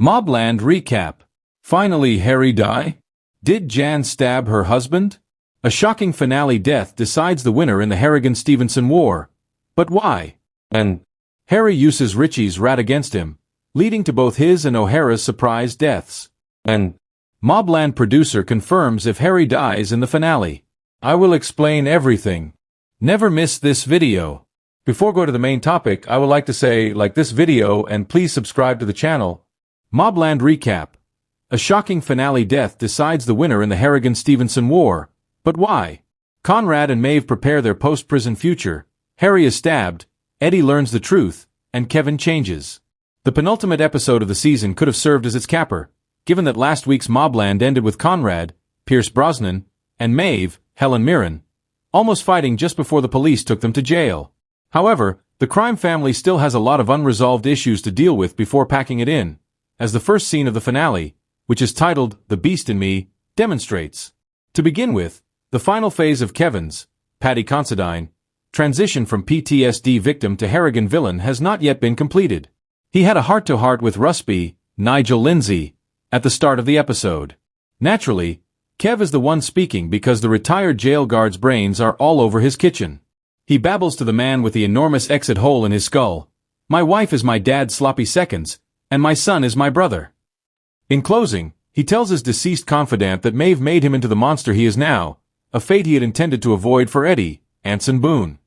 MobLand recap. Finally, Harry die? Did Jan stab her husband? A shocking finale death decides the winner in the Harrigan-Stevenson war. But why? And Harry uses Richie's rat against him, leading to both his and O'Hara's surprise deaths. And MobLand producer confirms if Harry dies in the finale. I will explain everything. Never miss this video. Before go to the main topic, I would like to say like this video and please subscribe to the channel. MobLand recap. A shocking finale death decides the winner in the Harrigan-Stevenson war. But why? Conrad and Maeve prepare their post-prison future. Harry is stabbed, Eddie learns the truth, and Kevin changes. The penultimate episode of the season could have served as its capper, given that last week's MobLand ended with Conrad, Pierce Brosnan, and Maeve, Helen Mirren, almost fighting just before the police took them to jail. However, the crime family still has a lot of unresolved issues to deal with before packing it in, as the first scene of the finale, which is titled The Beast in Me, demonstrates. To begin with, the final phase of Kevin's, Paddy Considine, transition from PTSD victim to Harrigan villain has not yet been completed. He had a heart-to-heart with Rusby, Nigel Lindsay, at the start of the episode. Naturally, Kev is the one speaking because the retired jail guard's brains are all over his kitchen. He babbles to the man with the enormous exit hole in his skull. My wife is my dad's sloppy seconds, and my son is my brother. In closing, he tells his deceased confidant that Maeve made him into the monster he is now, a fate he had intended to avoid for Eddie, Anson Boone.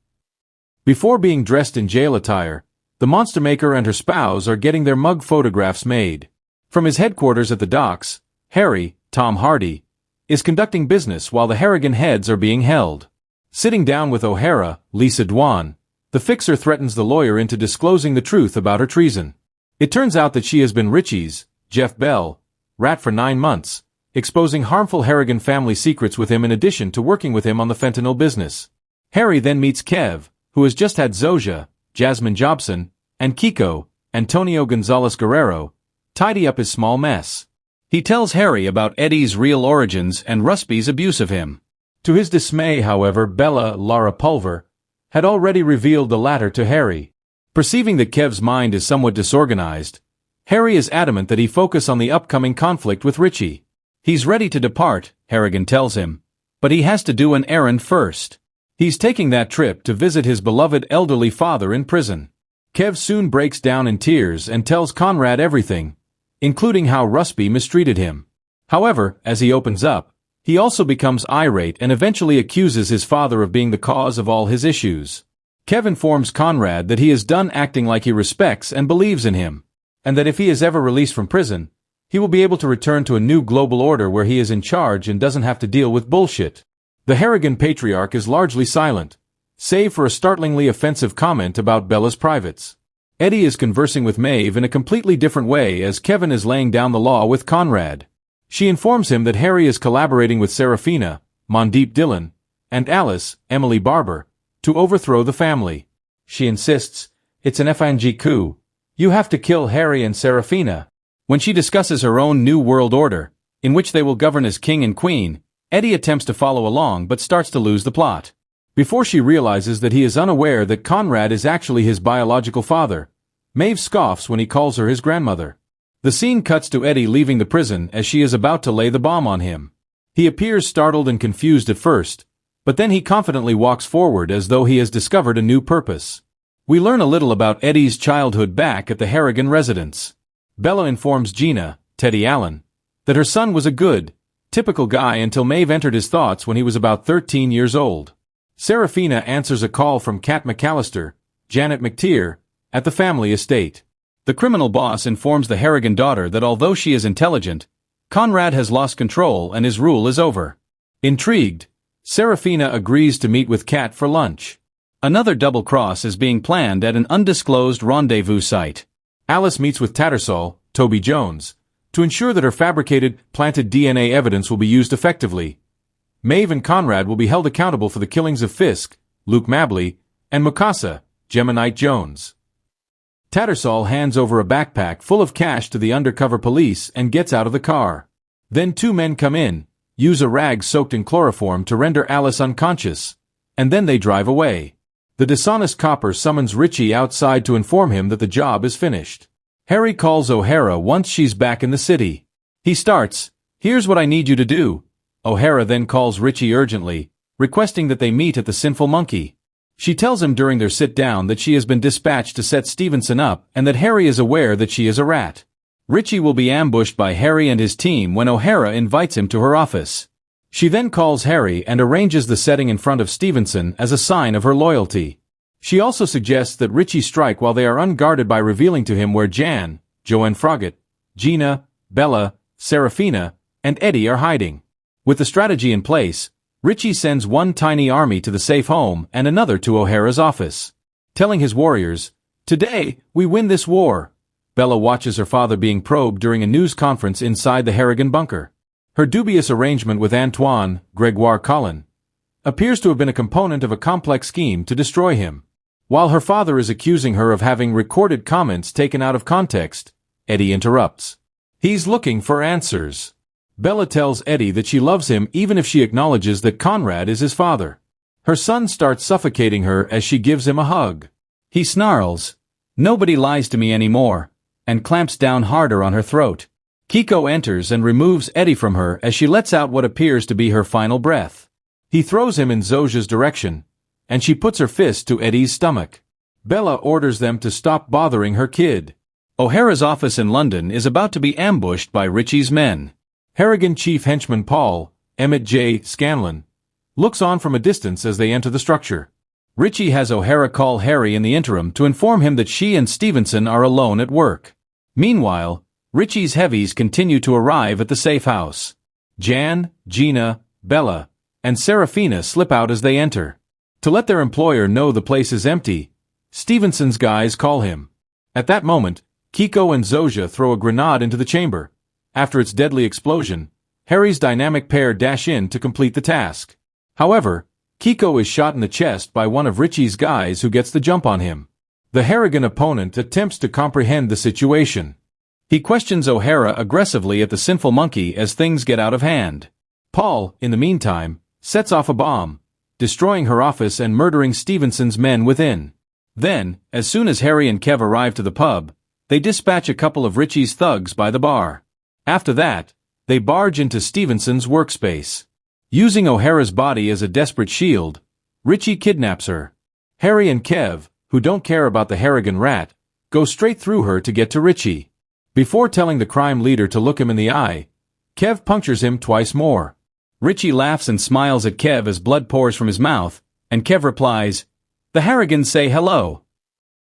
Before being dressed in jail attire, the monster maker and her spouse are getting their mug photographs made. From his headquarters at the docks, Harry, Tom Hardy, is conducting business while the Harrigan heads are being held. Sitting down with O'Hara, Lisa Dwan, the fixer threatens the lawyer into disclosing the truth about her treason. It turns out that she has been Richie's, Jeff Bell, rat for 9 months, exposing harmful Harrigan family secrets with him in addition to working with him on the fentanyl business. Harry then meets Kev, who has just had Zoja, Jasmine Jobson, and Kiko, Antonio Gonzalez Guerrero, tidy up his small mess. He tells Harry about Eddie's real origins and Rusby's abuse of him. To his dismay, however, Bella, Laura Pulver, had already revealed the latter to Harry. Perceiving that Kev's mind is somewhat disorganized, Harry is adamant that he focus on the upcoming conflict with Richie. He's ready to depart, Harrigan tells him, but he has to do an errand first. He's taking that trip to visit his beloved elderly father in prison. Kev soon breaks down in tears and tells Conrad everything, including how Rusby mistreated him. However, as he opens up, he also becomes irate and eventually accuses his father of being the cause of all his issues. Kev informs Conrad that he is done acting like he respects and believes in him, and that if he is ever released from prison, he will be able to return to a new global order where he is in charge and doesn't have to deal with bullshit. The Harrigan patriarch is largely silent, save for a startlingly offensive comment about Bella's privates. Eddie is conversing with Maeve in a completely different way as Kevin is laying down the law with Conrad. She informs him that Harry is collaborating with Serafina, Mondeep Dillon, and Alice, Emily Barber, to overthrow the family. She insists, it's an FNG coup. You have to kill Harry and Serafina. When she discusses her own new world order, in which they will govern as king and queen, Eddie attempts to follow along but starts to lose the plot. Before she realizes that he is unaware that Conrad is actually his biological father, Maeve scoffs when he calls her his grandmother. The scene cuts to Eddie leaving the prison as she is about to lay the bomb on him. He appears startled and confused at first, but then he confidently walks forward as though he has discovered a new purpose. We learn a little about Eddie's childhood back at the Harrigan residence. Bella informs Gina, Teddy Allen, that her son was a good, typical guy until Maeve entered his thoughts when he was about 13 years old. Serafina answers a call from Kat McAllister, Janet McTeer, at the family estate. The criminal boss informs the Harrigan daughter that although she is intelligent, Conrad has lost control and his rule is over. Intrigued, Serafina agrees to meet with Kat for lunch. Another double cross is being planned at an undisclosed rendezvous site. Alice meets with Tattersall, Toby Jones, to ensure that her fabricated, planted DNA evidence will be used effectively. Maeve and Conrad will be held accountable for the killings of Fisk, Luke Mabley, and Mukasa, Gemma Knight Jones. Tattersall hands over a backpack full of cash to the undercover police and gets out of the car. Then 2 men come in, use a rag soaked in chloroform to render Alice unconscious, and then they drive away. The dishonest copper summons Richie outside to inform him that the job is finished. Harry calls O'Hara once she's back in the city. He starts, "Here's what I need you to do." O'Hara then calls Richie urgently, requesting that they meet at the Sinful Monkey. She tells him during their sit-down that she has been dispatched to set Stevenson up and that Harry is aware that she is a rat. Richie will be ambushed by Harry and his team when O'Hara invites him to her office. She then calls Harry and arranges the setting in front of Stevenson as a sign of her loyalty. She also suggests that Richie strike while they are unguarded by revealing to him where Jan, Joanne Froggatt, Gina, Bella, Serafina, and Eddie are hiding. With the strategy in place, Richie sends one tiny army to the safe home and another to O'Hara's office. Telling his warriors, "Today, we win this war." Bella watches her father being probed during a news conference inside the Harrigan bunker. Her dubious arrangement with Antoine, Gregoire Collin, appears to have been a component of a complex scheme to destroy him. While her father is accusing her of having recorded comments taken out of context, Eddie interrupts. He's looking for answers. Bella tells Eddie that she loves him even if she acknowledges that Conrad is his father. Her son starts suffocating her as she gives him a hug. He snarls, "Nobody lies to me anymore," and clamps down harder on her throat. Kiko enters and removes Eddie from her as she lets out what appears to be her final breath. He throws him in Zoja's direction, and she puts her fist to Eddie's stomach. Bella orders them to stop bothering her kid. O'Hara's office in London is about to be ambushed by Richie's men. Harrigan chief henchman Paul, Emmett J. Scanlon, looks on from a distance as they enter the structure. Richie has O'Hara call Harry in the interim to inform him that she and Stevenson are alone at work. Meanwhile, Richie's heavies continue to arrive at the safe house. Jan, Gina, Bella, and Serafina slip out as they enter. To let their employer know the place is empty, Stevenson's guys call him. At that moment, Kiko and Zoja throw a grenade into the chamber. After its deadly explosion, Harry's dynamic pair dash in to complete the task. However, Kiko is shot in the chest by one of Richie's guys who gets the jump on him. The Harrigan opponent attempts to comprehend the situation. He questions O'Hara aggressively at the Sinful Monkey as things get out of hand. Paul, in the meantime, sets off a bomb, destroying her office and murdering Stevenson's men within. Then, as soon as Harry and Kev arrive to the pub, they dispatch a couple of Richie's thugs by the bar. After that, they barge into Stevenson's workspace. Using O'Hara's body as a desperate shield, Richie kidnaps her. Harry and Kev, who don't care about the Harrigan rat, go straight through her to get to Richie. Before telling the crime leader to look him in the eye, Kev punctures him twice more. Richie laughs and smiles at Kev as blood pours from his mouth, and Kev replies, "The Harrigans say hello."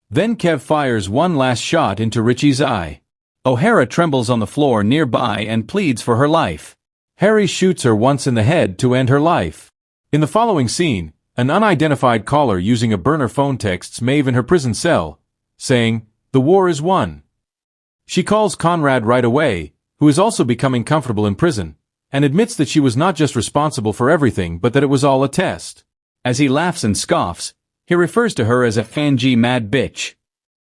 Then Kev fires one last shot into Richie's eye. O'Hara trembles on the floor nearby and pleads for her life. Harry shoots her once in the head to end her life. In the following scene, an unidentified caller using a burner phone texts Maeve in her prison cell, saying, "The war is won." She calls Conrad right away, who is also becoming comfortable in prison, and admits that she was not just responsible for everything but that it was all a test. As he laughs and scoffs, he refers to her as a fangy mad bitch.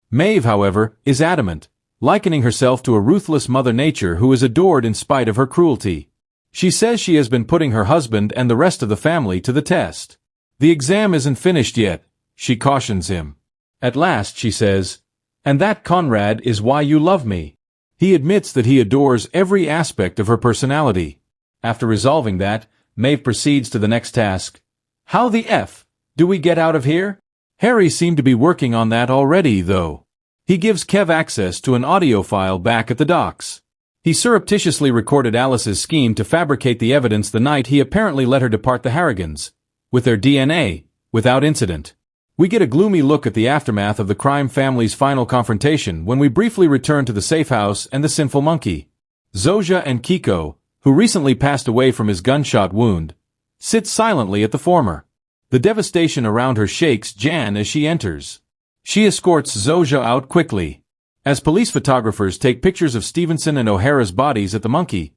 Maeve, however, is adamant, likening herself to a ruthless Mother Nature who is adored in spite of her cruelty. She says she has been putting her husband and the rest of the family to the test. "The exam isn't finished yet," she cautions him. At last she says, "And that, Conrad, is why you love me." He admits that he adores every aspect of her personality. After resolving that, Maeve proceeds to the next task. "How the F do we get out of here?" Harry seemed to be working on that already, though. He gives Kev access to an audio file back at the docks. He surreptitiously recorded Alice's scheme to fabricate the evidence the night he apparently let her depart the Harrigans, with their DNA, without incident. We get a gloomy look at the aftermath of the crime family's final confrontation when we briefly return to the safe house and the Sinful Monkey. Zoja and Kiko, who recently passed away from his gunshot wound, sit silently at the former. The devastation around her shakes Jan as she enters. She escorts Zoja out quickly. As police photographers take pictures of Stevenson and O'Hara's bodies at the Monkey,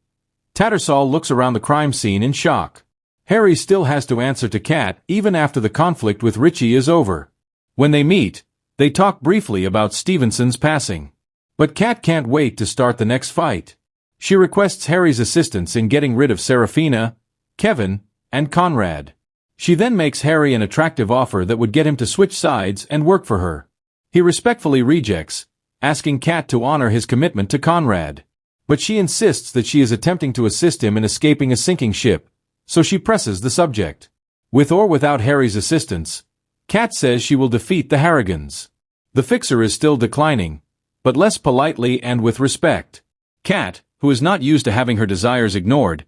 Tattersall looks around the crime scene in shock. Harry still has to answer to Kat even after the conflict with Richie is over. When they meet, they talk briefly about Stevenson's passing. But Kat can't wait to start the next fight. She requests Harry's assistance in getting rid of Serafina, Kevin, and Conrad. She then makes Harry an attractive offer that would get him to switch sides and work for her. He respectfully rejects, asking Kat to honor his commitment to Conrad. But she insists that she is attempting to assist him in escaping a sinking ship, so she presses the subject. With or without Harry's assistance, Kat says she will defeat the Harrigans. The Fixer is still declining, but less politely and with respect. Kat, who is not used to having her desires ignored,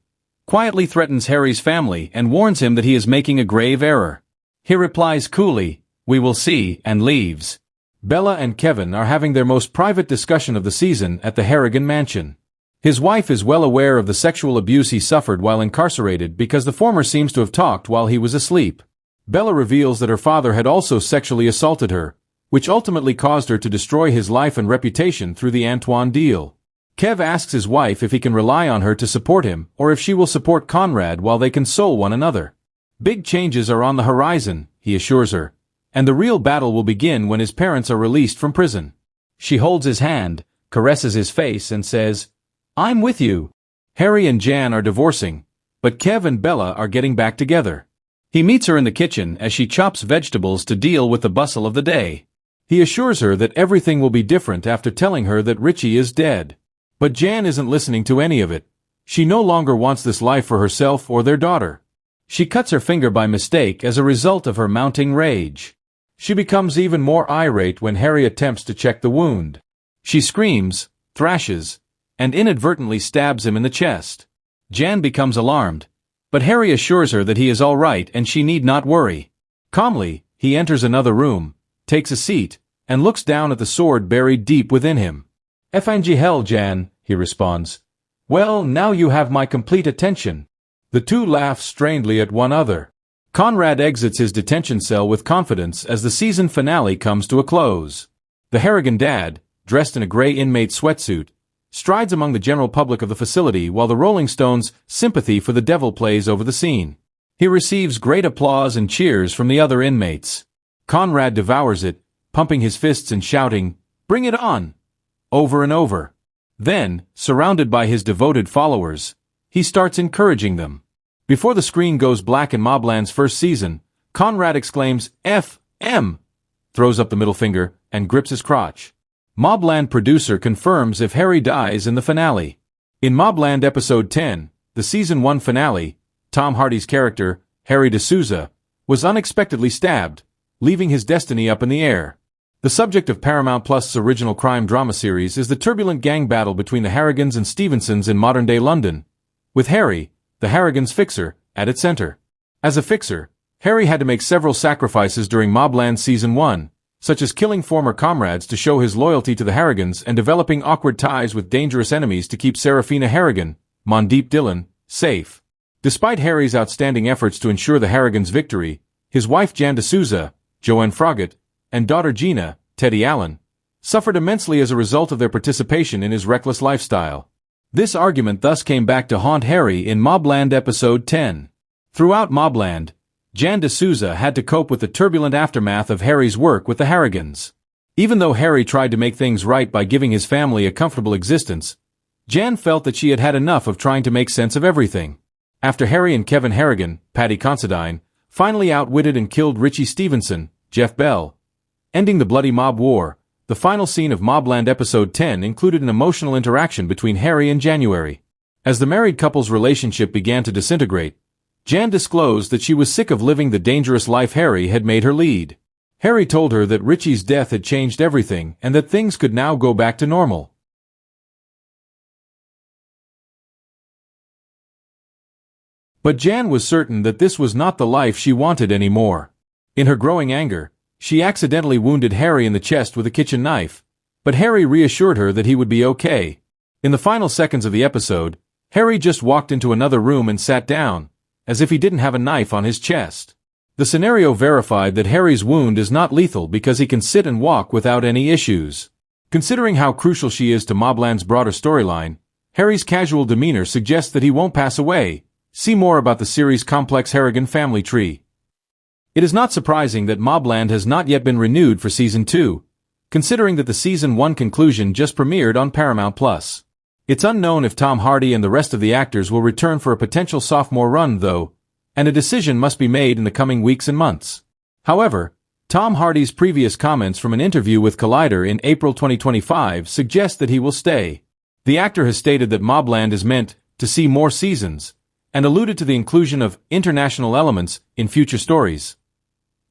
quietly threatens Harry's family and warns him that he is making a grave error. He replies coolly, "We will see," and leaves. Bella and Kevin are having their most private discussion of the season at the Harrigan mansion. His wife is well aware of the sexual abuse he suffered while incarcerated because the former seems to have talked while he was asleep. Bella reveals that her father had also sexually assaulted her, which ultimately caused her to destroy his life and reputation through the Antoine deal. Kev asks his wife if he can rely on her to support him or if she will support Conrad while they console one another. Big changes are on the horizon, he assures her, and the real battle will begin when his parents are released from prison. She holds his hand, caresses his face, and says, "I'm with you." Harry and Jan are divorcing, but Kev and Bella are getting back together. He meets her in the kitchen as she chops vegetables to deal with the bustle of the day. He assures her that everything will be different after telling her that Richie is dead. But Jan isn't listening to any of it. She no longer wants this life for herself or their daughter. She cuts her finger by mistake as a result of her mounting rage. She becomes even more irate when Harry attempts to check the wound. She screams, thrashes, and inadvertently stabs him in the chest. Jan becomes alarmed, but Harry assures her that he is all right and she need not worry. Calmly, he enters another room, takes a seat, and looks down at the sword buried deep within him. "Effenji hell, Jan," he responds. "Well, now you have my complete attention." The two laugh strangely at one another. Conrad exits his detention cell with confidence as the season finale comes to a close. The Harrigan dad, dressed in a gray inmate sweatsuit, strides among the general public of the facility while the Rolling Stones' "Sympathy for the Devil" plays over the scene. He receives great applause and cheers from the other inmates. Conrad devours it, pumping his fists and shouting, "Bring it on!" over and over. Then, surrounded by his devoted followers, he starts encouraging them. Before the screen goes black in MobLand's first season, Conrad exclaims, "F.M., throws up the middle finger, and grips his crotch. MobLand producer confirms if Harry dies in the finale. In MobLand Episode 10, the Season 1 finale, Tom Hardy's character, Harry D'Souza, was unexpectedly stabbed, leaving his destiny up in the air. The subject of Paramount Plus' original crime drama series is the turbulent gang battle between the Harrigans and Stevensons in modern-day London, with Harry, the Harrigans' fixer, at its center. As a fixer, Harry had to make several sacrifices during MobLand Season 1, such as killing former comrades to show his loyalty to the Harrigans and developing awkward ties with dangerous enemies to keep Serafina Harrigan, Mondeep Dillon, safe. Despite Harry's outstanding efforts to ensure the Harrigans' victory, his wife Jan D'Souza, Joanne Froggatt, and daughter Gina, Teddy Allen, suffered immensely as a result of their participation in his reckless lifestyle. This argument thus came back to haunt Harry in MobLand Episode 10. Throughout MobLand, Jan D'Souza had to cope with the turbulent aftermath of Harry's work with the Harrigans. Even though Harry tried to make things right by giving his family a comfortable existence, Jan felt that she had had enough of trying to make sense of everything. After Harry and Kevin Harrigan, Paddy Considine, finally outwitted and killed Richie Stevenson, Jeff Bell, ending the bloody mob war, the final scene of MobLand Episode 10 included an emotional interaction between Harry and January. As the married couple's relationship began to disintegrate, Jan disclosed that she was sick of living the dangerous life Harry had made her lead. Harry told her that Richie's death had changed everything and that things could now go back to normal. But Jan was certain that this was not the life she wanted anymore. In her growing anger, she accidentally wounded Harry in the chest with a kitchen knife, but Harry reassured her that he would be okay. In the final seconds of the episode, Harry just walked into another room and sat down, as if he didn't have a knife on his chest. The scenario verified that Harry's wound is not lethal because he can sit and walk without any issues. Considering how crucial she is to MobLand's broader storyline, Harry's casual demeanor suggests that he won't pass away. See more about the series' complex Harrigan family tree. It is not surprising that MobLand has not yet been renewed for Season 2, considering that the Season 1 conclusion just premiered on Paramount Plus. It's unknown if Tom Hardy and the rest of the actors will return for a potential sophomore run, though, and a decision must be made in the coming weeks and months. However, Tom Hardy's previous comments from an interview with Collider in April 2025 suggest that he will stay. The actor has stated that MobLand is meant to see more seasons, and alluded to the inclusion of international elements in future stories.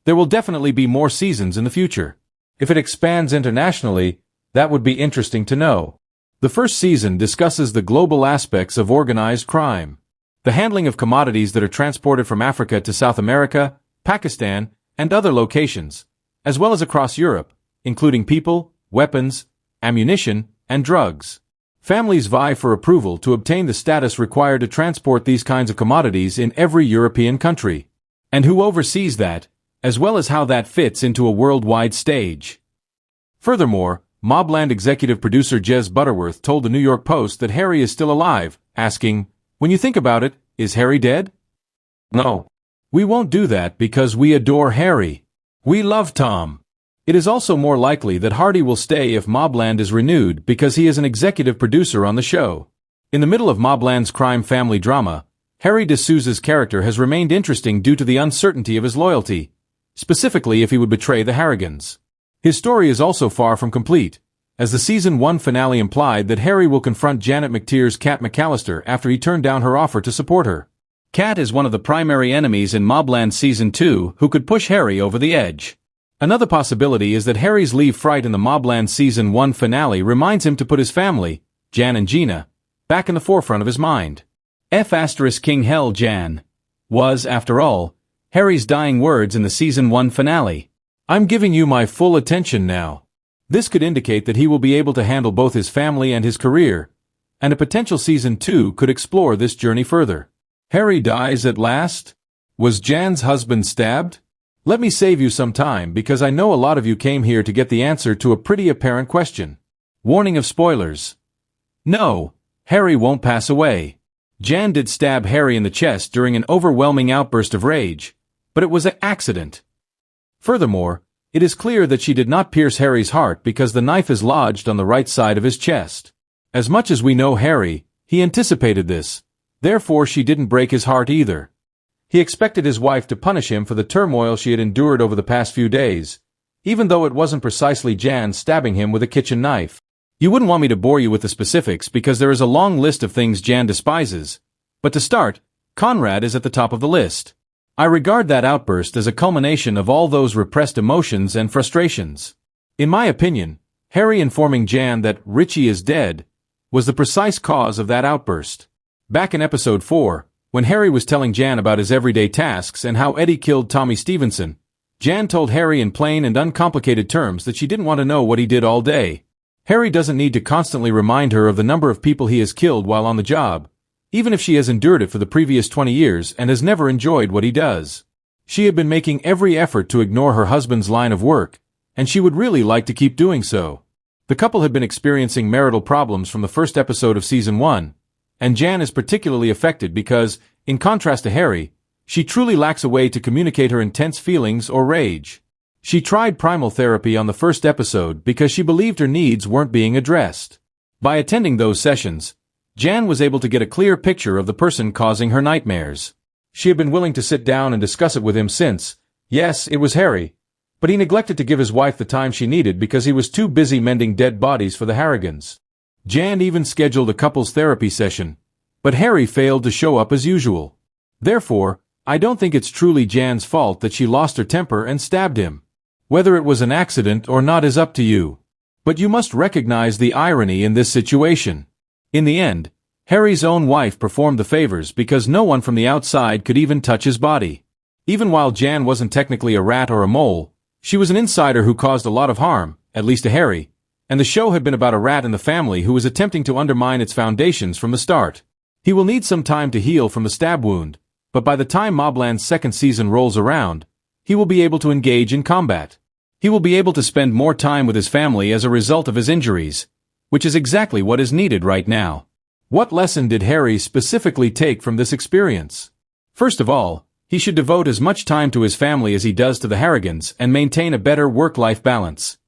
There will definitely be more seasons in the future. If it expands internationally, that would be interesting to know. The first season discusses the global aspects of organized crime. The handling of commodities that are transported from Africa to South America, Pakistan, and other locations, as well as across Europe, including people, weapons, ammunition, and drugs. Families vie for approval to obtain the status required to transport these kinds of commodities in every European country. And who oversees that, as well as how that fits into a worldwide stage. Furthermore, MobLand executive producer Jez Butterworth told the New York Post that Harry is still alive, asking, "When you think about it, is Harry dead? No. We won't do that because we adore Harry. We love Tom." It is also more likely that Hardy will stay if MobLand is renewed because he is an executive producer on the show. In the middle of MobLand's crime family drama, Harry D'Souza's character has remained interesting due to the uncertainty of his loyalty, specifically if he would betray the Harrigans. His story is also far from complete, as the Season 1 finale implied that Harry will confront Janet McTeer's Kat McAllister after he turned down her offer to support her. Kat is one of the primary enemies in MobLand Season 2 who could push Harry over the edge. Another possibility is that Harry's leave fright in the MobLand Season 1 finale reminds him to put his family, Jan and Gina, back in the forefront of his mind. King Hell Jan was, after all, Harry's dying words in the Season 1 finale. "I'm giving you my full attention now." This could indicate that he will be able to handle both his family and his career, and a potential Season 2 could explore this journey further. Harry dies at last? Was Jan's husband stabbed? Let me save you some time because I know a lot of you came here to get the answer to a pretty apparent question. Warning of spoilers. No, Harry won't pass away. Jan did stab Harry in the chest during an overwhelming outburst of rage, but it was an accident. Furthermore, it is clear that she did not pierce Harry's heart because the knife is lodged on the right side of his chest. As much as we know Harry, he anticipated this. Therefore she didn't break his heart either. He expected his wife to punish him for the turmoil she had endured over the past few days, even though it wasn't precisely Jan stabbing him with a kitchen knife. You wouldn't want me to bore you with the specifics because there is a long list of things Jan despises, but to start, Conrad is at the top of the list. I regard that outburst as a culmination of all those repressed emotions and frustrations. In my opinion, Harry informing Jan that Richie is dead was the precise cause of that outburst. Back in episode 4, when Harry was telling Jan about his everyday tasks and how Eddie killed Tommy Stevenson, Jan told Harry in plain and uncomplicated terms that she didn't want to know what he did all day. Harry doesn't need to constantly remind her of the number of people he has killed while on the job, even if she has endured it for the previous 20 years and has never enjoyed what he does. She had been making every effort to ignore her husband's line of work, and she would really like to keep doing so. The couple had been experiencing marital problems from the first episode of Season 1, and Jan is particularly affected because, in contrast to Harry, she truly lacks a way to communicate her intense feelings or rage. She tried primal therapy on the first episode because she believed her needs weren't being addressed. By attending those sessions, Jan was able to get a clear picture of the person causing her nightmares. She had been willing to sit down and discuss it with him since, yes, it was Harry, but he neglected to give his wife the time she needed because he was too busy mending dead bodies for the Harrigans. Jan even scheduled a couples therapy session, but Harry failed to show up as usual. Therefore, I don't think it's truly Jan's fault that she lost her temper and stabbed him. Whether it was an accident or not is up to you. But you must recognize the irony in this situation. In the end, Harry's own wife performed the favors because no one from the outside could even touch his body. Even while Jan wasn't technically a rat or a mole, she was an insider who caused a lot of harm, at least to Harry, and the show had been about a rat in the family who was attempting to undermine its foundations from the start. He will need some time to heal from the stab wound, but by the time MobLand's second season rolls around, he will be able to engage in combat. He will be able to spend more time with his family as a result of his injuries, which is exactly what is needed right now. What lesson did Harry specifically take from this experience? First of all, he should devote as much time to his family as he does to the Harrigans and maintain a better work-life balance.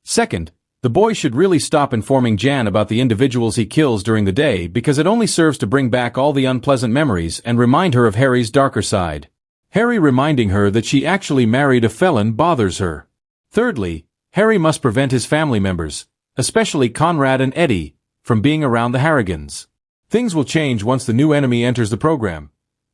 Second, the boy should really stop informing Jan about the individuals he kills during the day because it only serves to bring back all the unpleasant memories and remind her of Harry's darker side. Harry reminding her that she actually married a felon bothers her. Thirdly, Harry must prevent his family members, especially Conrad and Eddie, from being around the Harrigans. Things will change once the new enemy enters the program.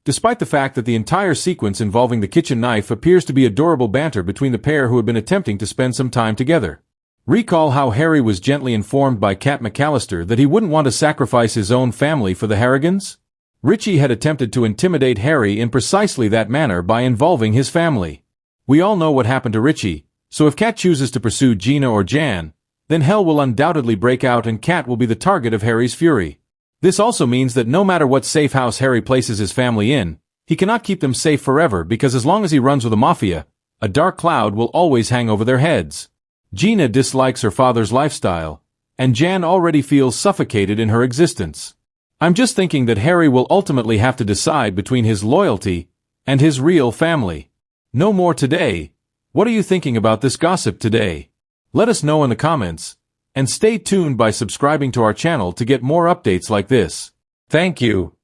Despite the fact that the entire sequence involving the kitchen knife appears to be adorable banter between the pair who had been attempting to spend some time together. Recall how Harry was gently informed by Cat McAllister that he wouldn't want to sacrifice his own family for the Harrigans? Richie had attempted to intimidate Harry in precisely that manner by involving his family. We all know what happened to Richie, so if Cat chooses to pursue Gina or Jan, then hell will undoubtedly break out and Cat will be the target of Harry's fury. This also means that no matter what safe house Harry places his family in, he cannot keep them safe forever because as long as he runs with the Mafia, a dark cloud will always hang over their heads. Gina dislikes her father's lifestyle, and Jan already feels suffocated in her existence. I'm just thinking that Harry will ultimately have to decide between his loyalty and his real family. No more today. What are you thinking about this gossip today? Let us know in the comments, and stay tuned by subscribing to our channel to get more updates like this. Thank you.